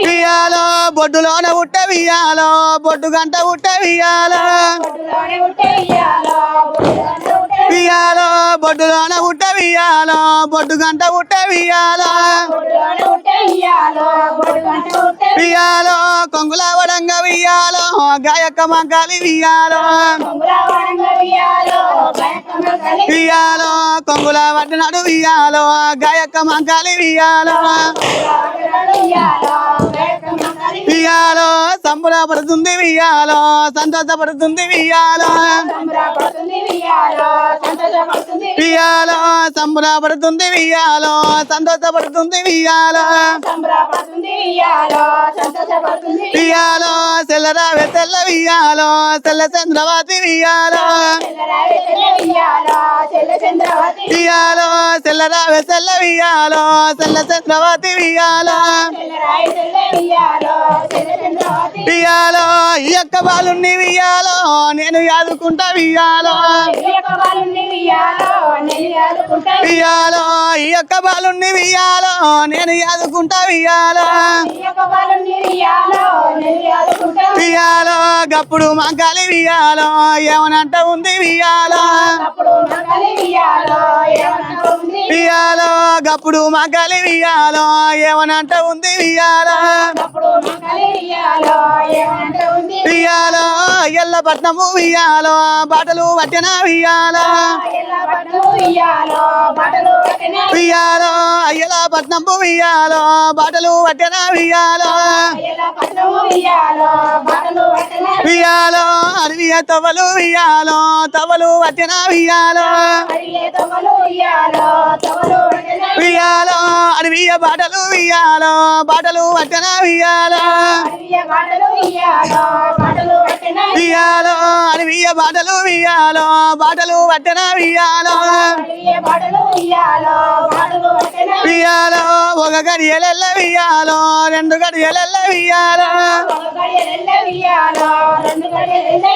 వియాలో బొడ్డులోన ఉట్ట వియాలో బొడ్డు గంట ఉట్ట వియాలో వియాలో బొడ్డులోన ఉట్ట వియాలో బొడ్డు గంట ఉట్ట వియాలో వియాలో కొంగుల వడంగ వియాలో గాయక మంకాలి వియాలో వియాలో కొంగుల వడ్డనాడు వియాలో గాయక మంకాలి వియాలో వియాలో సంబరపడుతుంది వియాలో సంతోషపడుతుంది వియాలో వియాలో సంబరపడుతుంది వియాలో సంతోషపడుతుంది వియాలో వియాలో సెల్లరావే తెల్ల వియాలో తెల్ల చంద్రవతి వియాలో వియాలో సెల్లరావే తెల్ల వియాలో తెల్ల చంద్రవతి వియాలో వియాలో ఈ యొక్క బాలుని వియాలో నేను యాదుకుంటా వియాలో వియాలో ఈ యొక్క బాలుని వియాలో నేను యాదుకుంటా వియాలో వియాలో గప్పుడు మంకాలి వియాలో ఏమనంట ఉంది వియాలో వియాలో గప్పుడు మంకాలి వియాలో ఏమనంట ఉంది వియాలో వియాలో ఎల్లపట్నము వియాలో బాటలు పట్టిన వియాలో వియాలో అయ్యలపట్నము వియాలో బాటలు పట్టిన వియాలో వియాలో అడవియ తవలు వియాలో తవలు పట్టిన వియాలో వియాలో అడవియ బాటలు వియాలో బాటలు పట్టిన వియాలో వియాలో అడవియ బాటలు వియాలో బాటలు పట్టిన వియాలో వియాలో ఒక గడియలెల్ల వియాలో రెండు గడియలెల్ల వియాలో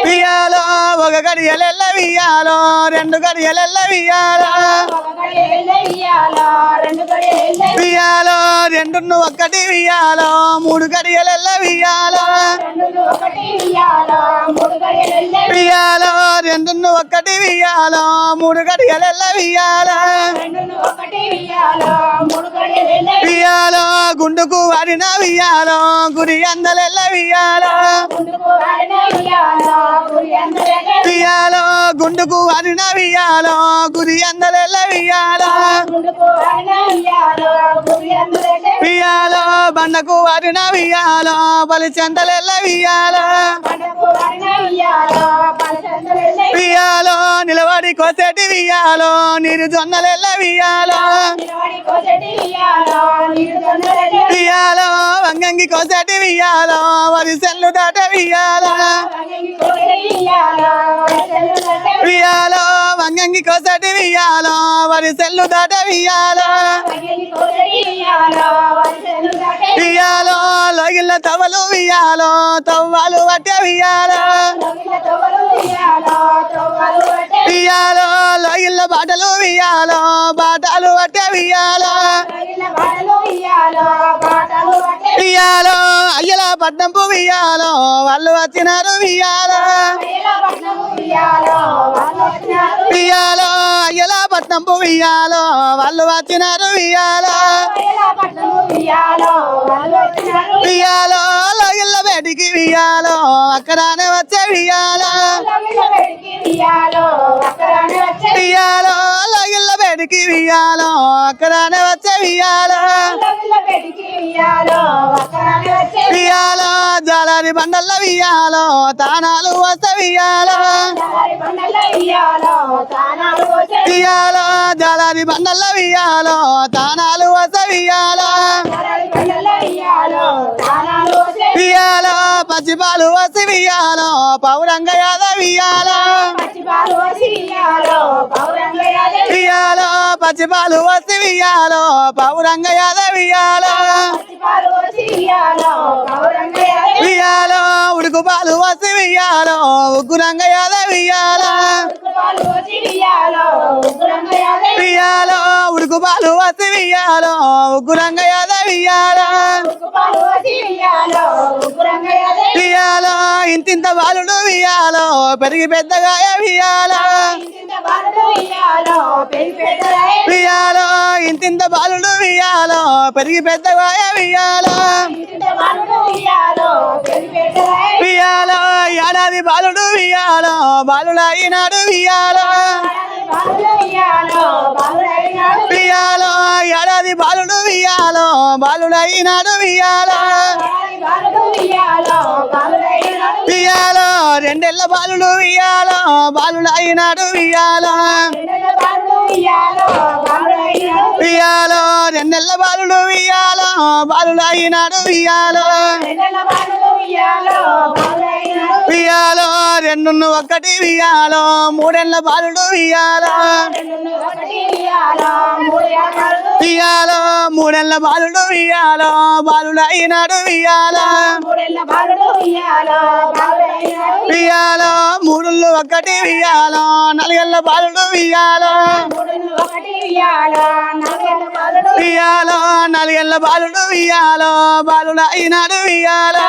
వియాలో ఒక గడియలెల్ల వియాలో రెండు గడియలెల్ల వియాలో వియాలో రెండును ఒక్కటి వియాలో మూడు గడియలెల్ల వియాలో వియాలో రెండును ఒక్కటి వియాలో మూడు గడియలెల్ల వియాలో వియాలో గుండుకు వాడిన వియాలో గురి అందలెల్ల వియాలో వియాలో గుండుకు వాడిన వియాలో గురి అందలెల్ల వియాలో వియాలో బండకు వాడిన వియాలో బలి చెందలెల్ల వియాలో వియాలో నిలబడి కోసేటి వియాలో నీరు జొన్నలెల్ల వియాలో వియాలో వంగంగి కోసేటి వియాలో వరి సెల్లు దాట వియాలో వియాలో వంగంగి కోసేటి వియాలో వరి సెల్లు దాట వియాలో వియాలో లోగిళ్ళ తవలు వియాలో తవ్వాలు పట్టే వియాలో వియాలో లోగిళ్ళ బాటలు వియాలో బాటలు పట్టే వియాలో వియాలో అయ్యల పట్నంపు వియాలో వాళ్ళు వచ్చినారు వియాలో వియాలో అయ్యల పట్నంపు వియాలో వాళ్ళు వచ్చినారు వియాలో వియాలో లోగిళ్ళ బయటికి వియాలో అక్కడనే వచ్చే వియాలో వియాలో లోగిళ్ళ బయటికి వియాలో అక్కడనే వచ్చే వియాలో వియాలో జాలారి బండల్ల వియాలో తానాలు వస్తే వియాలో వియాలో జాలారి బండల్ల వియాలో తానాలు వస్తే వియాలో వియాలో పచ్చిపాలు వసి వియాలో పౌరంగ యాద వియాలో వియాలో పచ్చిపాలు వసి వియాలో పౌరంగ యాద వియాలో వియాలో ఉడుకు పాలు వసి వియాలో ఉగ్గురంగ యాద వియాలో వియాలో ఉడుకు పాలు వసి వియాలో ఉగ్గురంగ యాద వియాలో వియాలో ఇంతింత బాలుడు వియాలో పెరిగి పెద్దగా వియాలో వియాలో ఇంతింత బాలుడు వియాలో పెరిగి పెద్దగా వియాలో వియాలో ఏడాది బాలుడు వియాలో బాలుడైనాడు వియాలో వియాలో ఏడాది బాలుడు వియాలో బాలుడైనాడు వియాలో వియాలో రెండేళ్ల బాలుడు వియాలో బాలుడైనాడు వియాలో వియాలో రెండేళ్ల బాలుడు వియాలో బాలుడైనాడు వియాలో వియాలో రెండున్ను ఒకటి వియాలో మూడేళ్ల బాలుడు వియాలో వియాలో మూడేళ్ల బాలుడు వియాలో బాలుడైనాడు వియాలో వియాలో మూడుళ్ళు ఒకటి వియాలో నాలుగేళ్ల బాలుడు వియాలో వియాలో నాలుగేళ్ల బాలుడు వియాలో బాలుడైనాడు వియాలో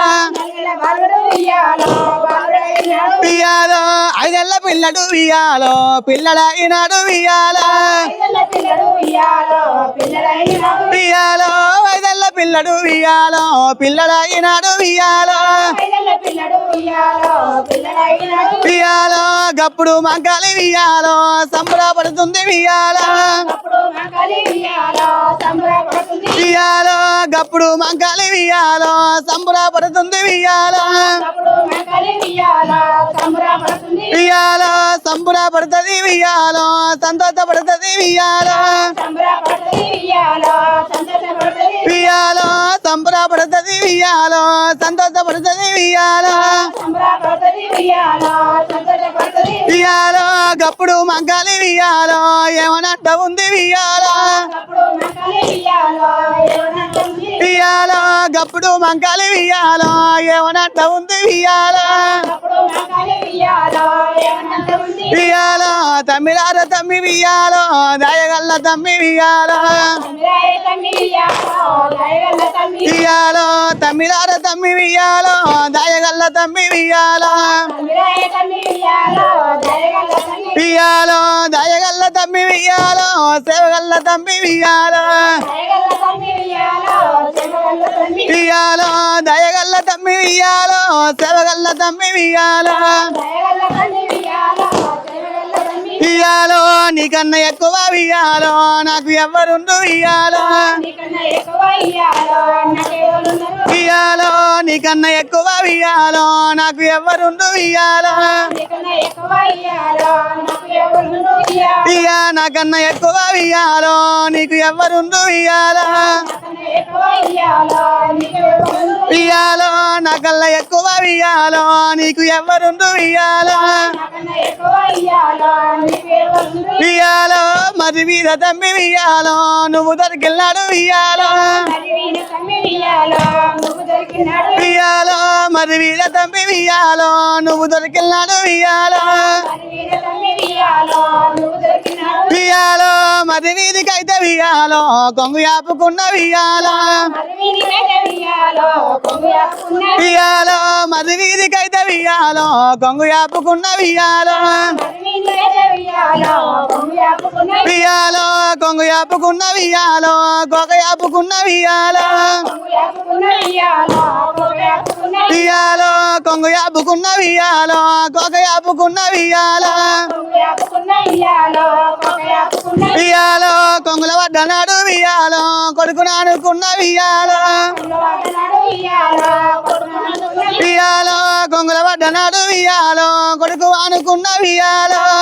వియాలో ఐదేళ్ల పిల్లడు వియాలో పిల్లడైనాడు వియాలో వియాలో ఐదేళ్ల పిల్లడు వియాలో పిల్లడైనాడు వియాలో వియాలో గప్పుడు మంకాలి వియాలో సంబరపడుతుంది వియాలో వియాలో గప్పుడు మంకాలి వియాలో సంబరపడుతుంది వియాలో వియాలో సంబరపడుతుంది వియాలో సంతోషపడుతుంది వియాలో వియాలో సంబరపడుతుంది వియాలో సంతోషపడుతుంది వియాలో వియాలో గప్పుడు మంకాలి వియాలో ఏమనంట ఉంది వియాలో వియాలో గప్పుడు మంకాలి వియాలో ఏమనంట ఉంది వియాలో వియాలో తమ్మిడార తమ్మి వియాలో దయగల్ల తమ్మి వియాలో వియాలో తమ్మిడార తమ్మి వియాలో దయగల్ల తమ్మి వియాలో వియాలో దయగల్ల తమ్మి వియాలో సేవగల్ల తమ్మి వియాలో వియాలో దయగల్ల తమ్మి వియాలో సేవగల్ల తమ్మి వియాలో వియాలో నీకన్నా ఎక్కువ వియాలో నాకు ఎవరుండు వియాలో వియాలో నీకన్నా ఎక్కువ వియాలో నాకు ఎవరుండు వియాలో వియా నాకన్నా ఎక్కువ వియాలో నీకు ఎవరుండు వియాలో వియాలో నాకన్నా ఎక్కువ వియాలో నీకు ఎవరుండు వియాలో వియాలో మరి మీద తమ్మి వియాలో నువ్వు దొరికినాడు వియాలో వియాలో మరి మీద తమ్మి వియాలో నువ్వు దొరికినాడు వియాలో వియాలో మరి వీధికైతే వియాలో కొంగు యాపుకున్న వియాలో వియాలో మరి వీధికైతే వియాలో కొంగు యాపుకున్న వియాలో వియాలో కొంగు యాపుకున్న వియాలో గొగ యాపుకున్న వియాలో వియాలో కొంగు యాపుకున్న వియాలో గొగ యాపుకున్న వియాలో వియాలో కొంగుల వడ్డనాడు వియాలో కొడుకును అనుకున్న వియాలో వియాలో కొంగుల వడ్డనాడు వియాలో కొడుకు అనుకున్న వియాలో